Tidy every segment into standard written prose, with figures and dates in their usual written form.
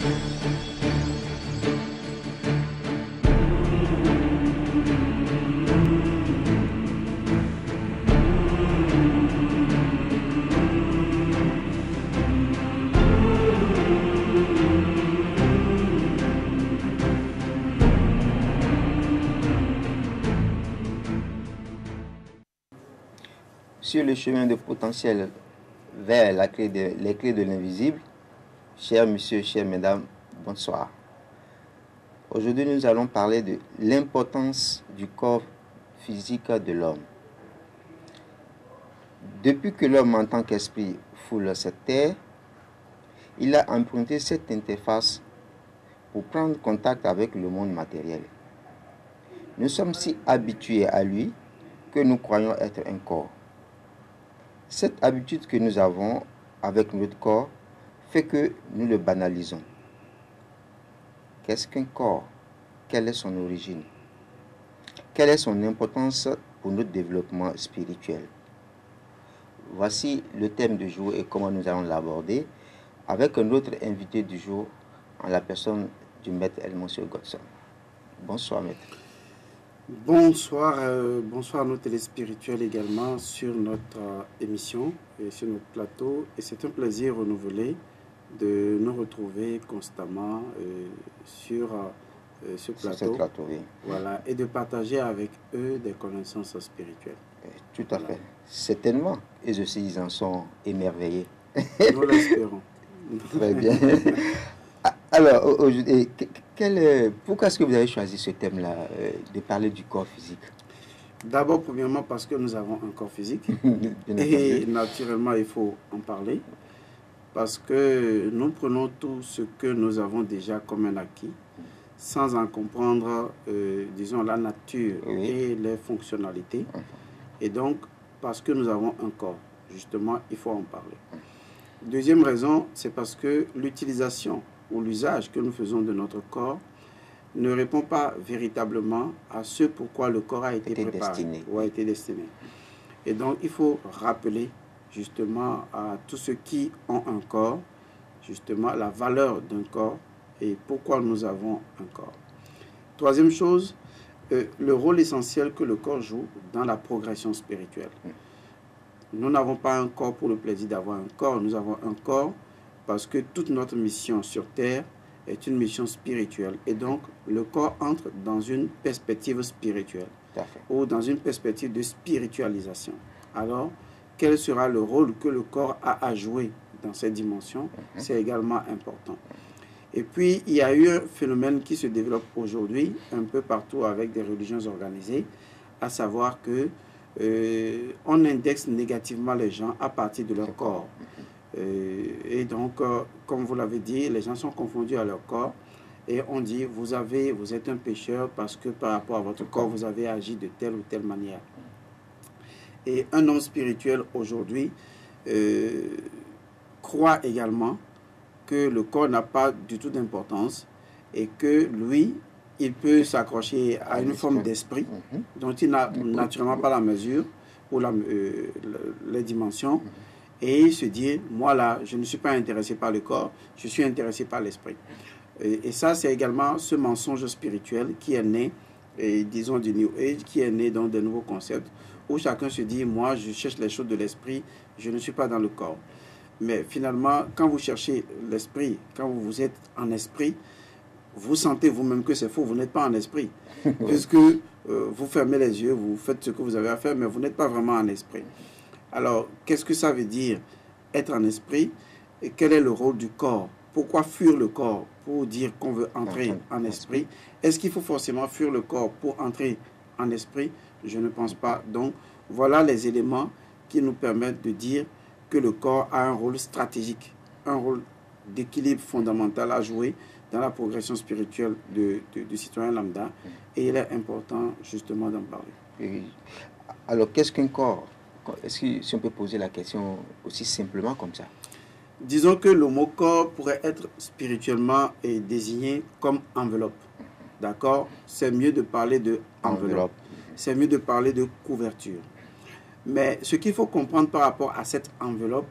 Sur le chemin de potentiel vers les clés de l'invisible, chers messieurs, chères mesdames, bonsoir. Aujourd'hui, nous allons parler de l'importance du corps physique de l'homme. Depuis que l'homme en tant qu'esprit foule cette terre, il a emprunté cette interface pour prendre contact avec le monde matériel. Nous sommes si habitués à lui que nous croyons être un corps. Cette habitude que nous avons avec notre corps fait que nous le banalisons. Qu'est-ce qu'un corps? Quelle est son origine? Quelle est son importance pour notre développement spirituel? Voici le thème du jour et comment nous allons l'aborder avec un autre invité du jour en la personne du maître Elmonsieur Godson. Bonsoir maître. Bonsoir, bonsoir à nos téléspirituels également sur notre émission et sur notre plateau. Et c'est un plaisir renouvelé de nous retrouver constamment sur ce plateau. Oui. Voilà, et de partager avec eux des connaissances spirituelles. Tout à fait. Certainement. Et aussi, ils en sont émerveillés. Nous l'espérons. Très bien. Alors, aujourd'hui, pourquoi est-ce que vous avez choisi ce thème-là, de parler du corps physique? D'abord, premièrement, parce que nous avons un corps physique. Et naturellement, il faut en parler. Parce que nous prenons tout ce que nous avons déjà comme un acquis, sans en comprendre, disons, la nature et les fonctionnalités. Et donc, parce que nous avons un corps, justement, il faut en parler. Deuxième raison, c'est parce que l'utilisation ou l'usage que nous faisons de notre corps ne répond pas véritablement à ce pourquoi le corps a été préparé ou a été destiné. Et donc, il faut rappeler justement à tous ceux qui ont un corps, justement la valeur d'un corps et pourquoi nous avons un corps. Troisième chose, le rôle essentiel que le corps joue dans la progression spirituelle. Nous n'avons pas un corps pour le plaisir d'avoir un corps, nous avons un corps parce que toute notre mission sur Terre est une mission spirituelle. Et donc, le corps entre dans une perspective spirituelle ou dans une perspective de spiritualisation. Alors, quel sera le rôle que le corps a à jouer dans cette dimension? C'est également important. Et puis, il y a eu un phénomène qui se développe aujourd'hui un peu partout avec des religions organisées, à savoir que on indexe négativement les gens à partir de leur corps. Et donc, comme vous l'avez dit, les gens sont confondus à leur corps et on dit, vous êtes un pécheur parce que par rapport à votre corps, vous avez agi de telle ou telle manière. Et un homme spirituel aujourd'hui croit également que le corps n'a pas du tout d'importance et que lui, il peut s'accrocher à une forme d'esprit dont il n'a naturellement pas la mesure ou les dimensions. Et il se dit, moi là, je ne suis pas intéressé par le corps, je suis intéressé par l'esprit. Et ça, c'est également ce mensonge spirituel qui est né, disons, du New Age, qui est né dans de nouveaux concepts, où chacun se dit, moi, je cherche les choses de l'esprit, je ne suis pas dans le corps. Mais finalement, quand vous cherchez l'esprit, quand vous êtes en esprit, vous sentez vous-même que c'est faux, vous n'êtes pas en esprit. Puisque vous fermez les yeux, vous faites ce que vous avez à faire, mais vous n'êtes pas vraiment en esprit. Alors, qu'est-ce que ça veut dire être en esprit? Et quel est le rôle du corps? Pourquoi fuir le corps pour dire qu'on veut entrer en esprit? Est-ce qu'il faut forcément fuir le corps pour entrer en esprit? Je ne pense pas. Donc, voilà les éléments qui nous permettent de dire que le corps a un rôle stratégique, un rôle d'équilibre fondamental à jouer dans la progression spirituelle du citoyen lambda. Et il est important justement d'en parler. Alors, qu'est-ce qu'un corps? Est-ce que si on peut poser la question aussi simplement comme ça? Disons que le mot corps pourrait être spirituellement désigné comme enveloppe. D'accord? C'est mieux de parler de enveloppe. C'est mieux de parler de couverture. Mais ce qu'il faut comprendre par rapport à cette enveloppe,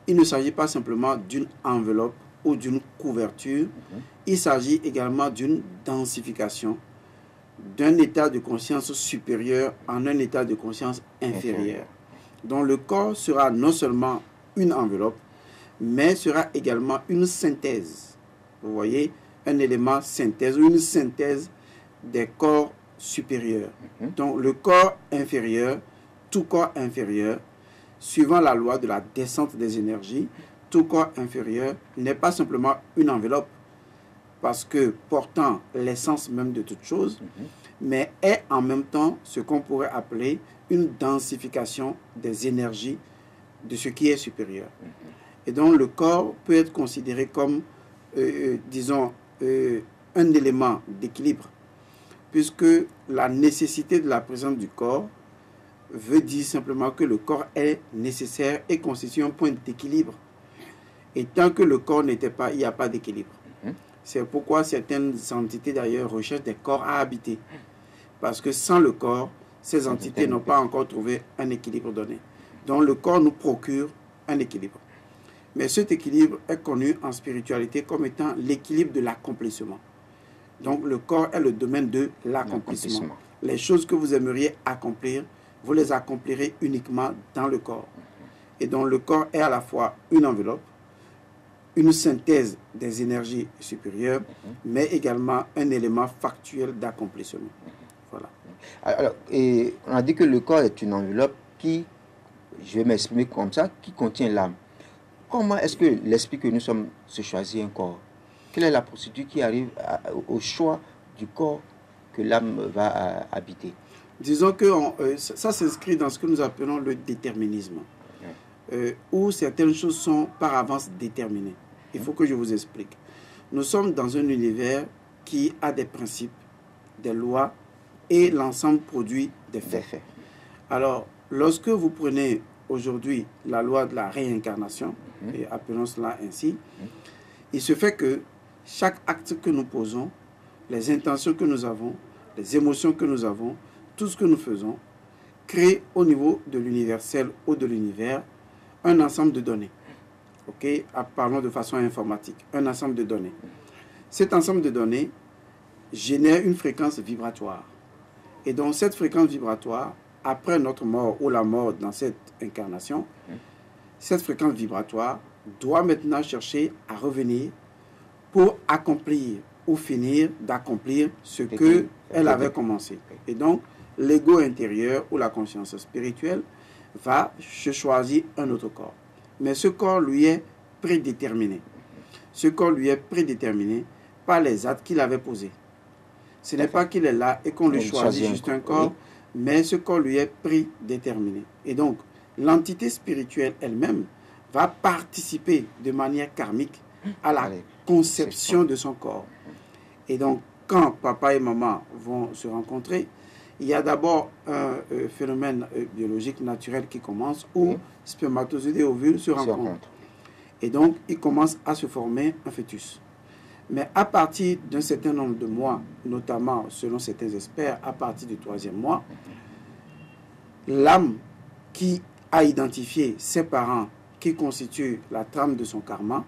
il ne s'agit pas simplement d'une enveloppe ou d'une couverture. Il s'agit également d'une densification d'un état de conscience supérieur en un état de conscience inférieur. Donc le corps sera non seulement une enveloppe, mais sera également une synthèse. Vous voyez, un élément synthèse ou une synthèse des corps supérieurs. Donc le corps inférieur, tout corps inférieur, suivant la loi de la descente des énergies, tout corps inférieur n'est pas simplement une enveloppe, parce que portant l'essence même de toute chose, mais est en même temps ce qu'on pourrait appeler une densification des énergies de ce qui est supérieur. Et donc le corps peut être considéré comme, disons, un élément d'équilibre, puisque la nécessité de la présence du corps veut dire simplement que le corps est nécessaire et constitue un point d'équilibre. Et tant que le corps n'était pas, il n'y a pas d'équilibre. C'est pourquoi certaines entités d'ailleurs recherchent des corps à habiter. Parce que sans le corps, ces entités n'ont pas encore trouvé un équilibre donné. Donc le corps nous procure un équilibre. Mais cet équilibre est connu en spiritualité comme étant l'équilibre de l'accomplissement. Donc le corps est le domaine de l'accomplissement. Les choses que vous aimeriez accomplir, vous les accomplirez uniquement dans le corps. Et donc le corps est à la fois une enveloppe, une synthèse des énergies supérieures, mais également un élément factuel d'accomplissement. Voilà. Alors, et on a dit que le corps est une enveloppe qui, je vais m'exprimer comme ça, qui contient l'âme. Comment est-ce que l'esprit que nous sommes se choisit un corps? Quelle est la procédure qui arrive au choix du corps que l'âme va habiter? Disons que ça s'inscrit dans ce que nous appelons le déterminisme, où certaines choses sont par avance déterminées. Il faut que je vous explique. Nous sommes dans un univers qui a des principes, des lois, et l'ensemble produit des faits. Alors, lorsque vous prenez aujourd'hui la loi de la réincarnation, et appelons cela ainsi, il se fait que chaque acte que nous posons, les intentions que nous avons, les émotions que nous avons, tout ce que nous faisons, crée au niveau de l'universel ou de l'univers un ensemble de données. Ok, parlons de façon informatique, un ensemble de données. Cet ensemble de données génère une fréquence vibratoire. Et donc cette fréquence vibratoire, après notre mort ou la mort dans cette incarnation, cette fréquence vibratoire doit maintenant chercher à revenir pour accomplir ou finir d'accomplir ce qu'elle avait commencé. Et donc l'ego intérieur ou la conscience spirituelle va se choisir un autre corps. Mais ce corps lui est prédéterminé. Ce corps lui est prédéterminé par les actes qu'il avait posés. Ce n'est pas qu'il est là et qu'on lui choisit juste un corps, mais ce corps lui est prédéterminé. Et donc, l'entité spirituelle elle-même va participer de manière karmique à la conception de son corps. Et donc, quand papa et maman vont se rencontrer, il y a d'abord un phénomène biologique naturel qui commence où spermatozoïdes et ovules se rencontrent. Et donc, il commence à se former un fœtus. Mais à partir d'un certain nombre de mois, notamment selon certains experts, à partir du 3e mois, l'âme qui a identifié ses parents qui constituent la trame de son karma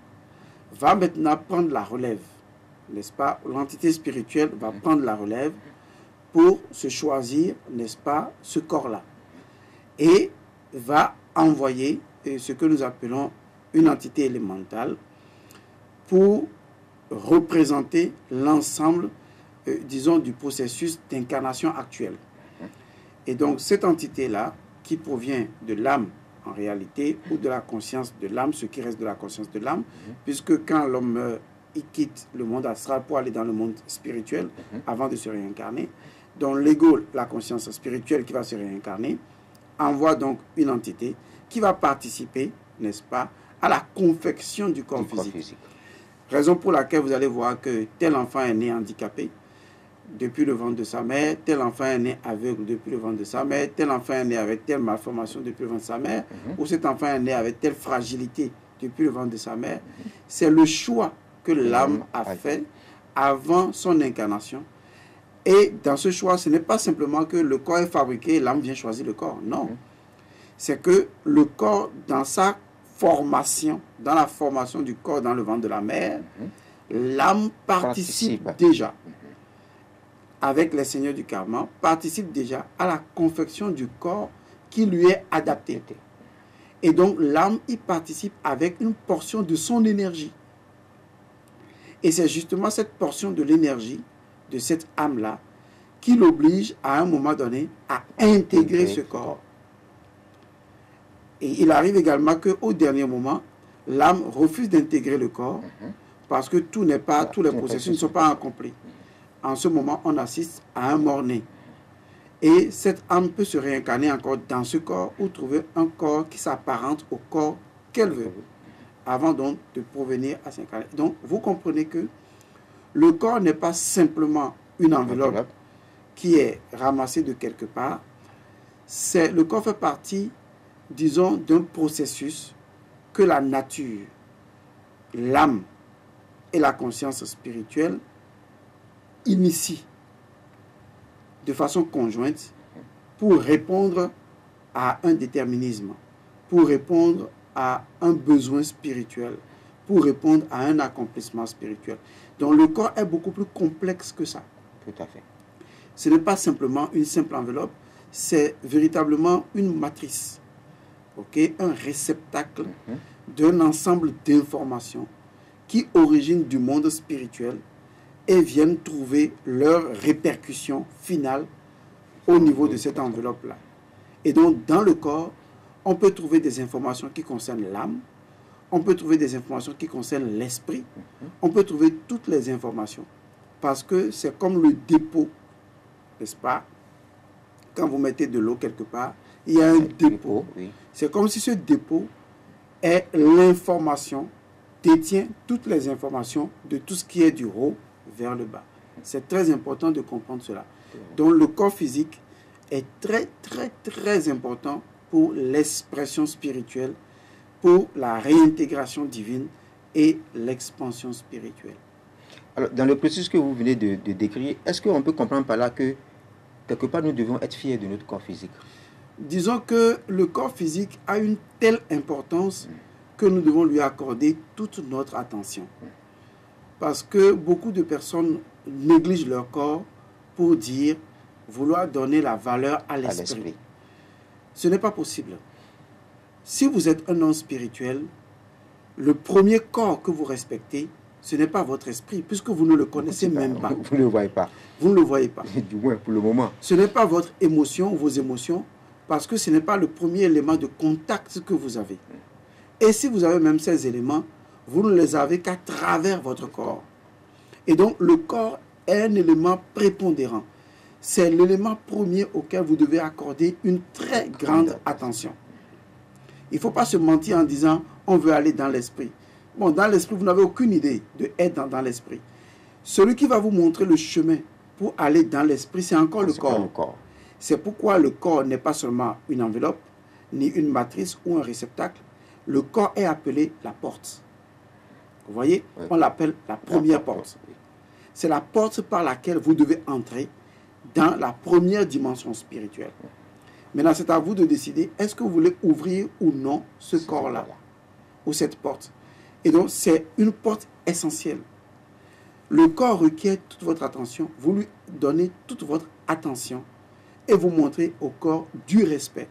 va maintenant prendre la relève, n'est-ce pas? L'entité spirituelle va prendre la relève pour se choisir, n'est-ce pas, ce corps-là. Et va envoyer ce que nous appelons une entité élémentale pour représenter l'ensemble, disons, du processus d'incarnation actuel. Et donc, cette entité-là, qui provient de l'âme, en réalité, ou de la conscience de l'âme, ce qui reste de la conscience de l'âme, puisque quand l'homme meurt, il quitte le monde astral pour aller dans le monde spirituel avant de se réincarner. Donc, l'ego, la conscience spirituelle qui va se réincarner, envoie donc une entité qui va participer, n'est-ce pas, à la confection du corps physique. Raison pour laquelle vous allez voir que tel enfant est né handicapé depuis le ventre de sa mère, tel enfant est né aveugle depuis le ventre de sa mère, tel enfant est né avec telle malformation depuis le ventre de sa mère, ou cet enfant est né avec telle fragilité depuis le ventre de sa mère. C'est le choix que l'âme a fait avant son incarnation. Et dans ce choix, ce n'est pas simplement que le corps est fabriqué et l'âme vient choisir le corps. Non. C'est que le corps, dans sa formation, dans la formation du corps dans le ventre de la mère, l'âme participe déjà, avec les seigneurs du karma, participe déjà à la confection du corps qui lui est adapté. Et donc l'âme y participe avec une portion de son énergie. Et c'est justement cette portion de l'énergie de cette âme-là qui l'oblige à un moment donné à intégrer ce corps. Et il arrive également qu'au dernier moment, l'âme refuse d'intégrer le corps parce que tous les processus ne sont pas accomplis. En ce moment, on assiste à un mort-né. Et cette âme peut se réincarner encore dans ce corps ou trouver un corps qui s'apparente au corps qu'elle veut, avant donc de provenir à s'incarner. Donc, vous comprenez que le corps n'est pas simplement une enveloppe qui est ramassée de quelque part. Le corps fait partie, disons, d'un processus que la nature, l'âme et la conscience spirituelle initient de façon conjointe pour répondre à un déterminisme, pour répondre à un besoin spirituel, pour répondre à un accomplissement spirituel. Donc le corps est beaucoup plus complexe que ça. Tout à fait. Ce n'est pas simplement une simple enveloppe, c'est véritablement une matrice, un réceptacle d'un ensemble d'informations qui originent du monde spirituel et viennent trouver leur répercussion finale au niveau de cette enveloppe-là. Et donc, dans le corps, on peut trouver des informations qui concernent l'âme, on peut trouver des informations qui concernent l'esprit, on peut trouver toutes les informations, parce que c'est comme le dépôt, n'est-ce pas? Quand vous mettez de l'eau quelque part, il y a un dépôt. Oui. C'est comme si ce dépôt est l'information, détient toutes les informations de tout ce qui est du haut vers le bas. C'est très important de comprendre cela. Donc le corps physique est très, très, très important pour l'expression spirituelle, pour la réintégration divine et l'expansion spirituelle. Alors, dans le processus que vous venez de décrire, est-ce qu'on peut comprendre par là que, quelque part, nous devons être fiers de notre corps physique? Disons que le corps physique a une telle importance que nous devons lui accorder toute notre attention. Parce que beaucoup de personnes négligent leur corps pour dire vouloir donner la valeur à l'esprit. Ce n'est pas possible. Si vous êtes un homme spirituel, le premier corps que vous respectez, ce n'est pas votre esprit, puisque vous ne le connaissez même pas. Vous ne le voyez pas. Vous ne le voyez pas. Du moins pour le moment. Ce n'est pas votre émotion, vos émotions, parce que ce n'est pas le premier élément de contact que vous avez. Et si vous avez même ces éléments, vous ne les avez qu'à travers votre corps. Et donc, le corps est un élément prépondérant. C'est l'élément premier auquel vous devez accorder une très grande attention. Il ne faut pas se mentir en disant on veut aller dans l'esprit. Bon, dans l'esprit, vous n'avez aucune idée de être dans l'esprit. Celui qui va vous montrer le chemin pour aller dans l'esprit, c'est encore le corps. C'est pourquoi le corps n'est pas seulement une enveloppe, ni une matrice ou un réceptacle. Le corps est appelé la porte. Vous voyez, on l'appelle la première porte. C'est la porte par laquelle vous devez entrer dans la première dimension spirituelle. Maintenant, c'est à vous de décider, est-ce que vous voulez ouvrir ou non ce corps-là, ou cette porte. Et donc, c'est une porte essentielle. Le corps requiert toute votre attention. Vous lui donnez toute votre attention et vous montrez au corps du respect,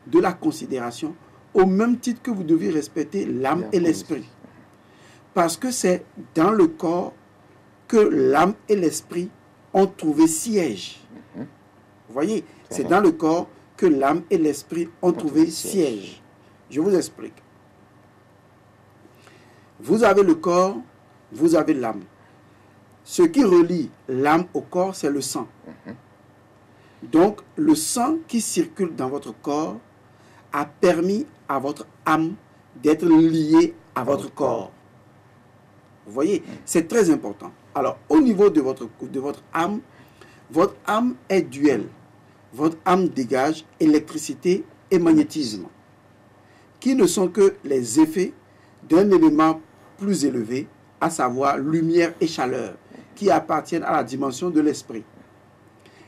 de la considération, au même titre que vous devez respecter l'âme et l'esprit. Parce que c'est dans le corps que l'âme et l'esprit ont trouvé siège. Vous voyez, c'est dans le corps que l'âme et l'esprit ont trouvé siège. Je vous explique. Vous avez le corps, vous avez l'âme. Ce qui relie l'âme au corps, c'est le sang. Donc, le sang qui circule dans votre corps a permis à votre âme d'être liée à votre corps. Vous voyez, c'est très important. Alors, au niveau de votre âme est duel. Votre âme dégage électricité et magnétisme, qui ne sont que les effets d'un élément plus élevé, à savoir lumière et chaleur, qui appartiennent à la dimension de l'esprit.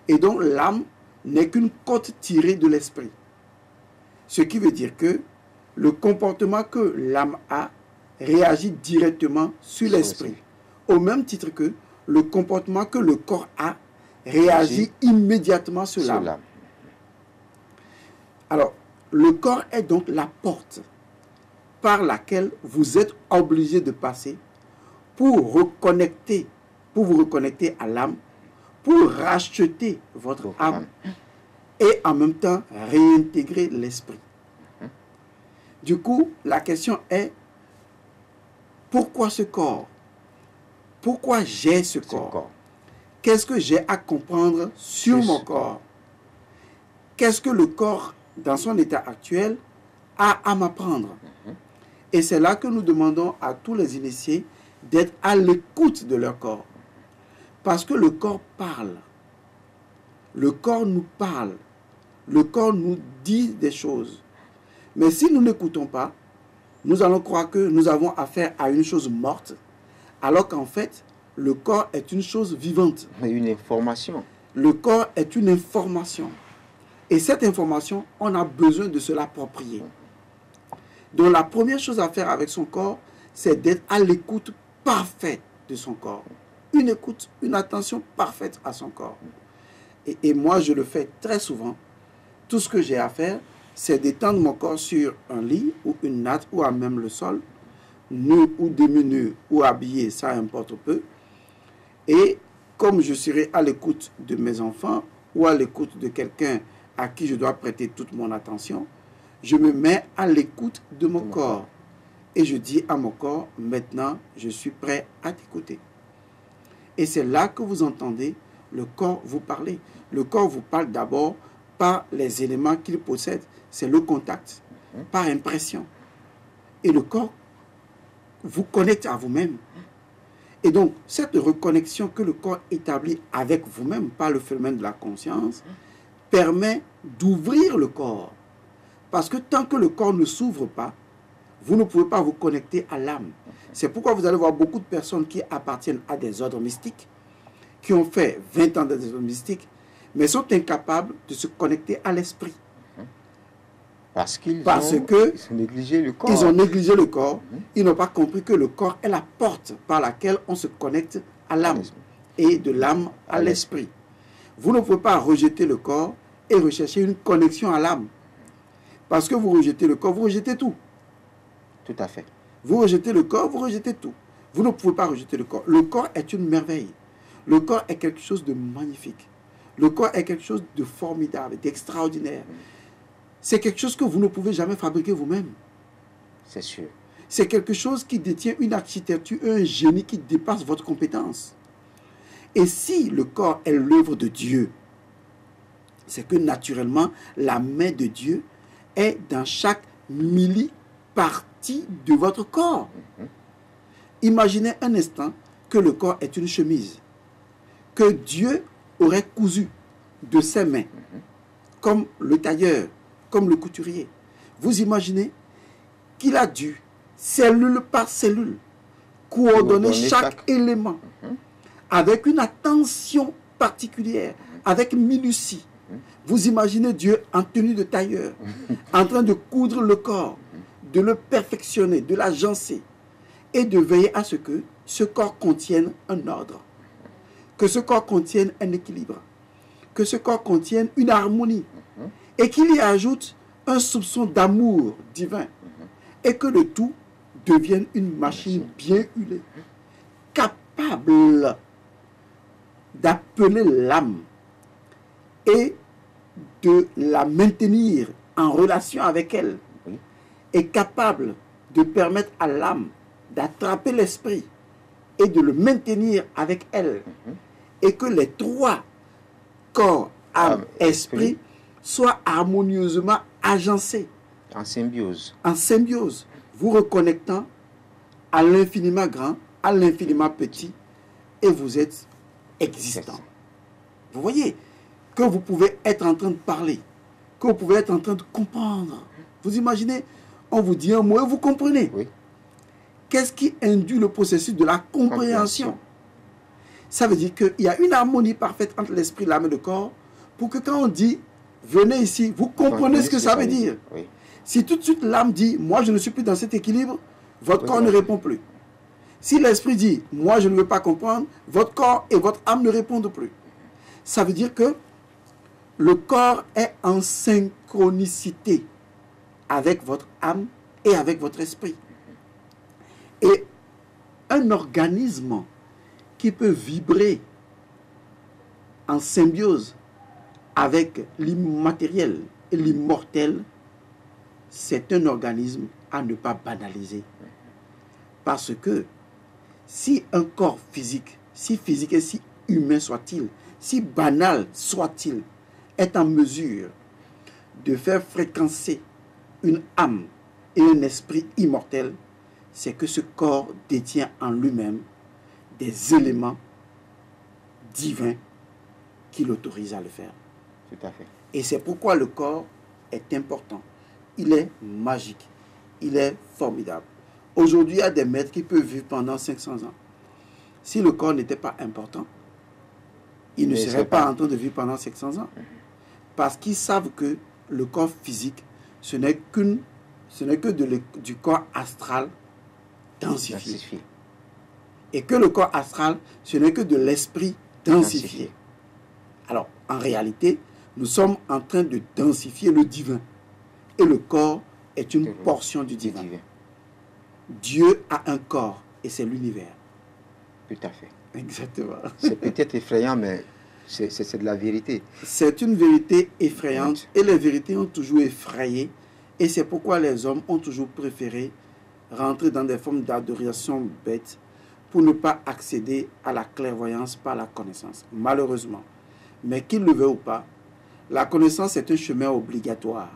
Et donc, l'âme n'est qu'une côte tirée de l'esprit. Ce qui veut dire que le comportement que l'âme a réagit directement sur l'esprit. Au même titre que le comportement que le corps a réagit immédiatement sur l'âme. Alors, le corps est donc la porte par laquelle vous êtes obligé de passer pour vous reconnecter à l'âme, pour racheter votre âme et en même temps réintégrer l'esprit. Du coup, la question est, pourquoi ce corps? Pourquoi j'ai ce corps? Qu'est-ce que j'ai à comprendre sur mon corps? Qu'est-ce que le corps, dans son état actuel, a à m'apprendre? Et c'est là que nous demandons à tous les initiés d'être à l'écoute de leur corps. Parce que le corps parle. Le corps nous parle. Le corps nous dit des choses. Mais si nous n'écoutons pas, nous allons croire que nous avons affaire à une chose morte, alors qu'en fait, le corps est une chose vivante. Une information. Le corps est une information. Et cette information, on a besoin de se l'approprier. Donc la première chose à faire avec son corps, c'est d'être à l'écoute parfaite de son corps. Une écoute, une attention parfaite à son corps. Et moi, je le fais très souvent. Tout ce que j'ai à faire, c'est d'étendre mon corps sur un lit ou une natte ou à même le sol, nu ou demi-nu ou habillé, ça importe peu. Et comme je serai à l'écoute de mes enfants ou à l'écoute de quelqu'un à qui je dois prêter toute mon attention, je me mets à l'écoute de mon corps. Et je dis à mon corps, maintenant, je suis prêt à t'écouter. Et c'est là que vous entendez le corps vous parler. Le corps vous parle d'abord par les éléments qu'il possède. C'est le contact, par impression. Et le corps vous connecte à vous-même. Et donc, cette reconnexion que le corps établit avec vous-même par le phénomène de la conscience permet d'ouvrir le corps. Parce que tant que le corps ne s'ouvre pas, vous ne pouvez pas vous connecter à l'âme. C'est pourquoi vous allez voir beaucoup de personnes qui appartiennent à des ordres mystiques, qui ont fait 20 ans des ordres mystiques, mais sont incapables de se connecter à l'esprit. Parce qu'ils ont négligé le corps. Ils ont négligé le corps. Ils n'ont pas compris que le corps est la porte par laquelle on se connecte à l'âme et de l'âme à l'esprit. Vous ne pouvez pas rejeter le corps et rechercher une connexion à l'âme. Parce que vous rejetez le corps, vous rejetez tout. Tout à fait. Vous rejetez le corps, vous rejetez tout. Vous ne pouvez pas rejeter le corps. Le corps est une merveille. Le corps est quelque chose de magnifique. Le corps est quelque chose de formidable, d'extraordinaire. C'est quelque chose que vous ne pouvez jamais fabriquer vous-même. C'est sûr. C'est quelque chose qui détient une architecture, un génie qui dépasse votre compétence. Et si le corps est l'œuvre de Dieu, c'est que naturellement, la main de Dieu est dans chaque millipartie de votre corps. Imaginez un instant que le corps est une chemise, que Dieu aurait cousu de ses mains, comme le tailleur, comme le couturier. Vous imaginez qu'il a dû, cellule par cellule, coordonner chaque élément avec une attention particulière, avec minutie. Vous imaginez Dieu en tenue de tailleur, en train de coudre le corps, de le perfectionner, de l'agencer et de veiller à ce que ce corps contienne un ordre, que ce corps contienne un équilibre, que ce corps contienne une harmonie et qu'il y ajoute un soupçon d'amour divin et que le tout devienne une machine bien huilée, capable d'appeler l'âme et de la maintenir en relation avec elle, est capable de permettre à l'âme d'attraper l'esprit et de le maintenir avec elle, et que les trois corps, âme, esprit, soient harmonieusement agencés. En symbiose. En symbiose, vous reconnectant à l'infiniment grand, à l'infiniment petit, et vous êtes existant. Vous voyez que vous pouvez être en train de parler, que vous pouvez être en train de comprendre. Vous imaginez, on vous dit un mot et vous comprenez. Oui. Qu'est-ce qui induit le processus de la compréhension? Ça veut dire qu'il y a une harmonie parfaite entre l'esprit, l'âme et le corps, pour que quand on dit, venez ici, vous comprenez ce que ça veut dire. Oui. Si tout de suite l'âme dit, moi je ne suis plus dans cet équilibre, votre corps ne répond plus. Si l'esprit dit, moi je ne veux pas comprendre, votre corps et votre âme ne répondent plus. Ça veut dire que le corps est en synchronicité avec votre âme et avec votre esprit. Et un organisme qui peut vibrer en symbiose avec l'immatériel et l'immortel, c'est un organisme à ne pas banaliser. Parce que si un corps physique, si physique et si humain soit-il, si banal soit-il, est en mesure de faire fréquencer une âme et un esprit immortel, c'est que ce corps détient en lui-même des éléments divins qui l'autorisent à le faire. Tout à fait. Et c'est pourquoi le corps est important. Il est magique. Il est formidable. Aujourd'hui, il y a des maîtres qui peuvent vivre pendant 500 ans. Si le corps n'était pas important, ils ne seraient pas en train de vivre pendant 500 ans. Parce qu'ils savent que le corps physique, ce n'est que du corps astral densifié. Et que le corps astral, ce n'est que de l'esprit densifié. Alors, en réalité, nous sommes en train de densifier le divin. Et le corps est une portion du divin. Dieu a un corps et c'est l'univers. Tout à fait. Exactement. C'est peut-être effrayant, mais c'est de la vérité. C'est une vérité effrayante et les vérités ont toujours effrayé. Et c'est pourquoi les hommes ont toujours préféré rentrer dans des formes d'adoration bêtes pour ne pas accéder à la clairvoyance par la connaissance. Malheureusement. Mais qu'il le veuille ou pas, la connaissance est un chemin obligatoire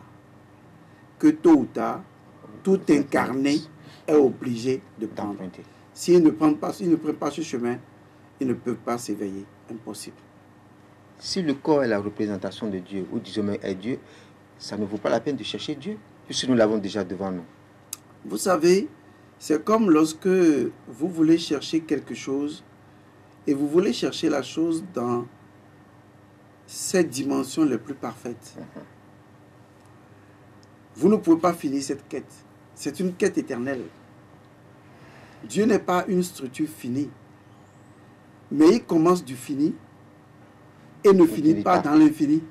que tôt ou tard, tout incarné est obligé de prendre. S'il ne prend pas ce chemin, il ne peut pas s'éveiller. Impossible. Si le corps est la représentation de Dieu, ou disons est Dieu, ça ne vaut pas la peine de chercher Dieu, puisque nous l'avons déjà devant nous. Vous savez, c'est comme lorsque vous voulez chercher quelque chose et vous voulez chercher la chose dans ses dimensions les plus parfaites. Vous ne pouvez pas finir cette quête. C'est une quête éternelle. Dieu n'est pas une structure finie, mais il commence du fini et ne finit pas dans l'infini.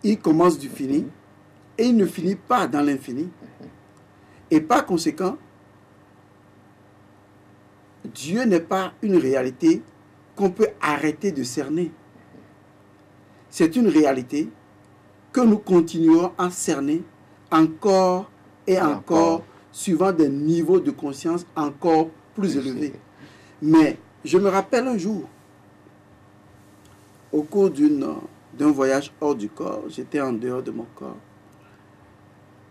Il commence du fini et il ne finit pas dans l'infini. Et par conséquent, Dieu n'est pas une réalité qu'on peut arrêter de cerner. C'est une réalité que nous continuons à cerner encore et encore, suivant des niveaux de conscience encore plus élevés. Mais je me rappelle un jour, au cours d'un voyage hors du corps, j'étais en dehors de mon corps,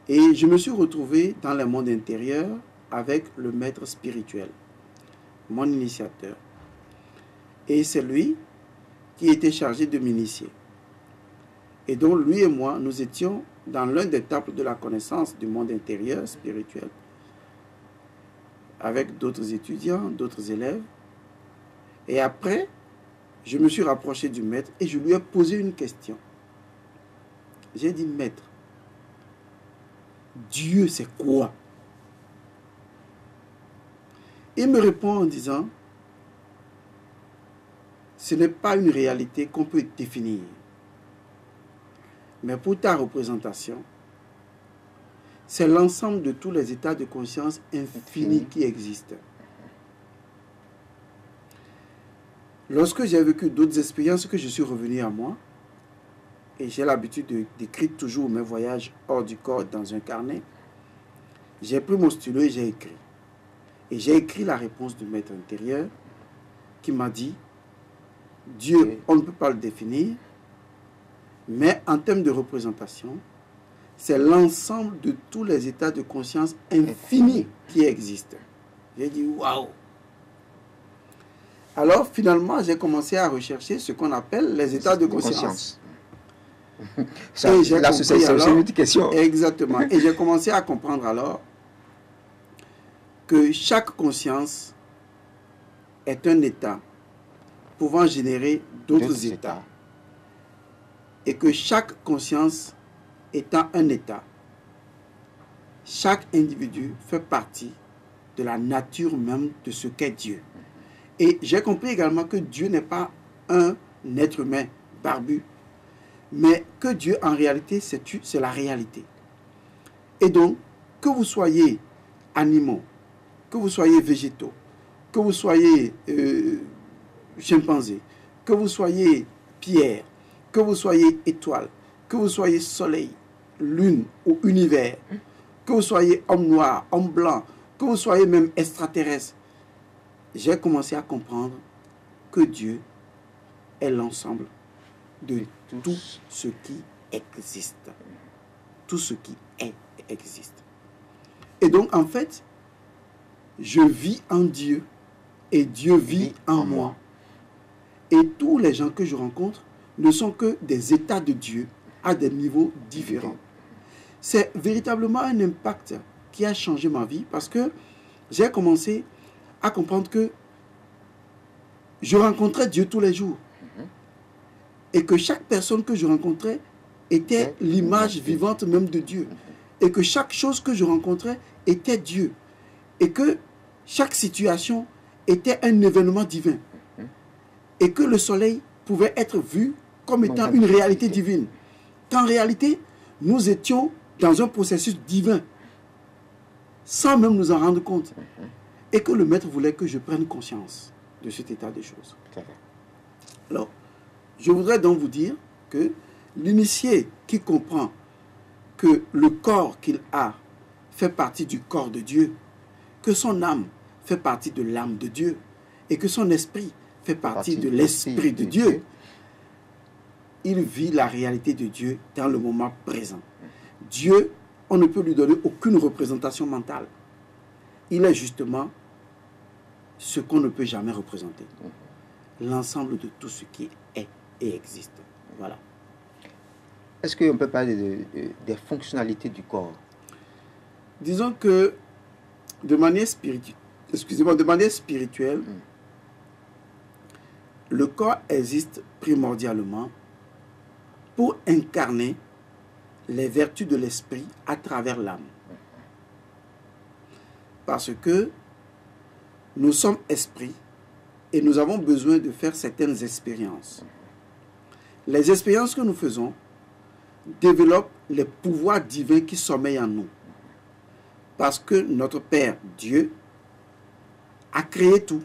et je me suis retrouvé dans le monde intérieur avec le maître spirituel, mon initiateur. Et c'est lui qui était chargé de m'initier. Et donc lui et moi, nous étions dans l'un des temples de la connaissance du monde intérieur spirituel, avec d'autres étudiants, d'autres élèves. Et après, je me suis rapproché du maître et je lui ai posé une question. J'ai dit, maître, Dieu c'est quoi? Il me répond en disant, ce n'est pas une réalité qu'on peut définir. Mais pour ta représentation, c'est l'ensemble de tous les états de conscience infinis qui existent. Lorsque j'ai vécu d'autres expériences, que je suis revenu à moi, et j'ai l'habitude d'écrire toujours mes voyages hors du corps dans un carnet, j'ai pris mon stylo et j'ai écrit. Et j'ai écrit la réponse du maître intérieur qui m'a dit, Dieu, on ne peut pas le définir, mais en termes de représentation, c'est l'ensemble de tous les états de conscience infinis qui existent. J'ai dit, waouh! Alors, finalement, j'ai commencé à rechercher ce qu'on appelle les états de conscience. C'est une autre question. Exactement. Et j'ai commencé à comprendre alors que chaque conscience est un état pouvant générer d'autres états. Et que chaque conscience étant un état, chaque individu fait partie de la nature même de ce qu'est Dieu. Et j'ai compris également que Dieu n'est pas un être humain barbu, mais que Dieu, en réalité, c'est la réalité. Et donc, que vous soyez animaux, que vous soyez végétaux, que vous soyez chimpanzés, que vous soyez pierre, que vous soyez étoile, que vous soyez soleil, lune ou univers, que vous soyez homme noir, homme blanc, que vous soyez même extraterrestre, j'ai commencé à comprendre que Dieu est l'ensemble de tout ce qui existe. Tout ce qui existe. Et donc, en fait, je vis en Dieu et Dieu vit en moi. Et tous les gens que je rencontre ne sont que des états de Dieu à des niveaux différents. C'est véritablement un impact qui a changé ma vie parce que j'ai commencé à comprendre que je rencontrais Dieu tous les jours. Et que chaque personne que je rencontrais était l'image vivante même de Dieu. Et que chaque chose que je rencontrais était Dieu. Et que chaque situation était un événement divin. Et que le soleil pouvait être vu comme étant une réalité divine. Qu'en réalité, nous étions dans un processus divin, sans même nous en rendre compte. Et que le maître voulait que je prenne conscience de cet état des choses. Alors, je voudrais donc vous dire que l'initié qui comprend que le corps qu'il a fait partie du corps de Dieu, que son âme fait partie de l'âme de Dieu, et que son esprit fait partie de l'esprit de Dieu, il vit la réalité de Dieu dans le moment présent. Dieu, on ne peut lui donner aucune représentation mentale. Il est justement ce qu'on ne peut jamais représenter. L'ensemble de tout ce qui est et existe. Voilà. Est-ce qu'on peut parler des fonctionnalités du corps? Disons que de manière spirituelle, le corps existe primordialement pour incarner les vertus de l'esprit à travers l'âme. Parce que nous sommes esprits et nous avons besoin de faire certaines expériences. Les expériences que nous faisons développent les pouvoirs divins qui sommeillent en nous. Parce que notre Père, Dieu, a créé tout.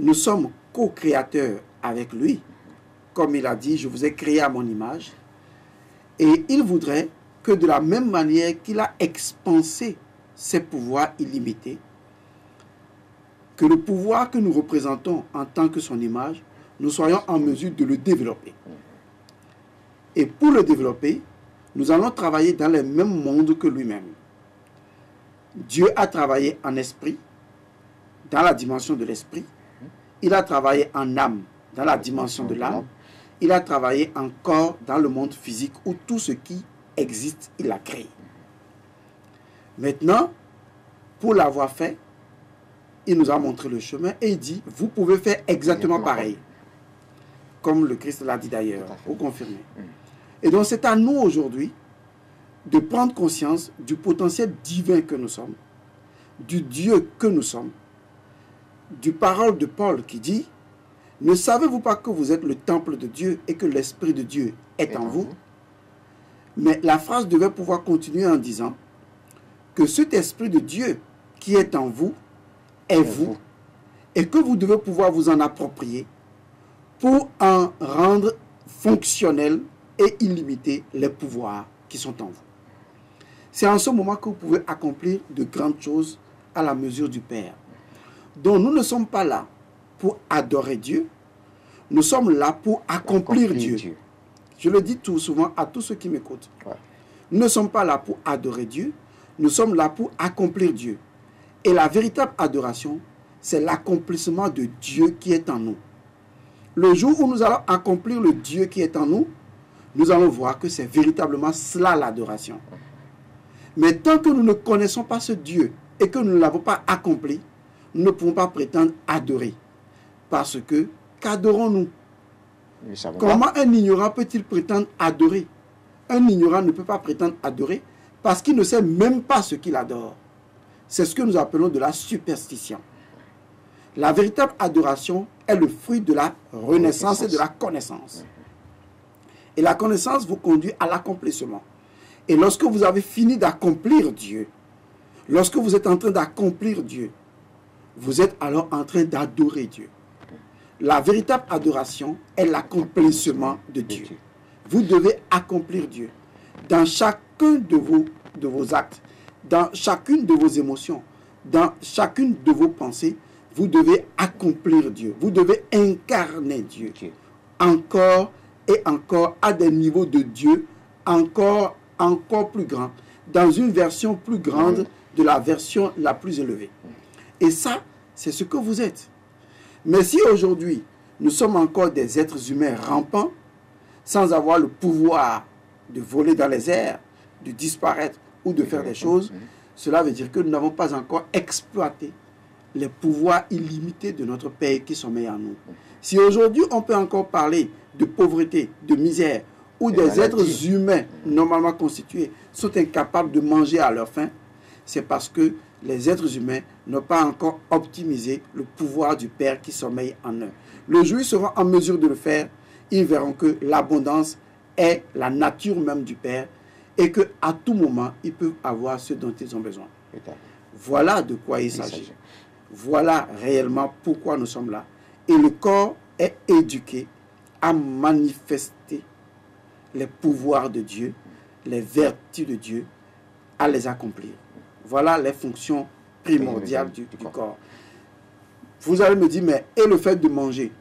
Nous sommes co-créateurs avec lui. Comme il a dit, je vous ai créé à mon image. Et il voudrait que de la même manière qu'il a expansé ses pouvoirs illimités, que le pouvoir que nous représentons en tant que son image, nous soyons en mesure de le développer. Et pour le développer, nous allons travailler dans les mêmes mondes que lui-même. Dieu a travaillé en esprit, dans la dimension de l'esprit. Il a travaillé en âme, dans la dimension de l'âme. Il a travaillé en corps, dans le monde physique, où tout ce qui existe, il l'a créé. Maintenant, pour l'avoir fait, il nous a montré le chemin et il dit, vous pouvez faire exactement pareil. Comme le Christ l'a dit d'ailleurs, pour confirmer. Et donc c'est à nous aujourd'hui de prendre conscience du potentiel divin que nous sommes, du Dieu que nous sommes, du parole de Paul qui dit, ne savez-vous pas que vous êtes le temple de Dieu et que l'Esprit de Dieu est en vous? Mais la phrase devait pouvoir continuer en disant que cet Esprit de Dieu qui est en vous est vous et que vous devez pouvoir vous en approprier pour en rendre fonctionnel et illimité les pouvoirs qui sont en vous. C'est en ce moment que vous pouvez accomplir de grandes choses à la mesure du Père. Donc nous ne sommes pas là pour adorer Dieu, nous sommes là pour accomplir Dieu. Je le dis tout souvent à tous ceux qui m'écoutent. Nous ne sommes pas là pour adorer Dieu, nous sommes là pour accomplir Dieu. Et la véritable adoration, c'est l'accomplissement de Dieu qui est en nous. Le jour où nous allons accomplir le Dieu qui est en nous, nous allons voir que c'est véritablement cela l'adoration. Mais tant que nous ne connaissons pas ce Dieu et que nous ne l'avons pas accompli, nous ne pouvons pas prétendre adorer. Parce que, qu'adorons-nous? Comment un ignorant peut-il prétendre adorer? un ignorant ne peut pas prétendre adorer parce qu'il ne sait même pas ce qu'il adore. C'est ce que nous appelons de la superstition. La véritable adoration est le fruit de la renaissance et de la connaissance. Et la connaissance vous conduit à l'accomplissement. Et lorsque vous avez fini d'accomplir Dieu, lorsque vous êtes en train d'accomplir Dieu, vous êtes alors en train d'adorer Dieu. La véritable adoration est l'accomplissement de Dieu. Vous devez accomplir Dieu dans chacun de vos actes, dans chacune de vos émotions, dans chacune de vos pensées. Vous devez accomplir Dieu. Vous devez incarner Dieu. Encore et encore à des niveaux de Dieu encore plus grands, dans une version plus grande de la version la plus élevée. Et ça, c'est ce que vous êtes. Mais si aujourd'hui, nous sommes encore des êtres humains rampants, sans avoir le pouvoir de voler dans les airs, de disparaître ou de faire des choses, cela veut dire que nous n'avons pas encore exploité les pouvoirs illimités de notre Père qui sommeille en nous. Si aujourd'hui on peut encore parler de pauvreté, de misère, où des êtres humains normalement constitués sont incapables de manger à leur faim, c'est parce que les êtres humains n'ont pas encore optimisé le pouvoir du Père qui sommeille en eux. Le jour où ils seront en mesure de le faire, ils verront que l'abondance est la nature même du Père et qu'à tout moment, ils peuvent avoir ce dont ils ont besoin. Voilà de quoi il s'agit. Voilà réellement pourquoi nous sommes là. Et le corps est éduqué à manifester les pouvoirs de Dieu, les vertus de Dieu, à les accomplir. Voilà les fonctions primordiales du corps. Vous allez me dire, mais et le fait de manger,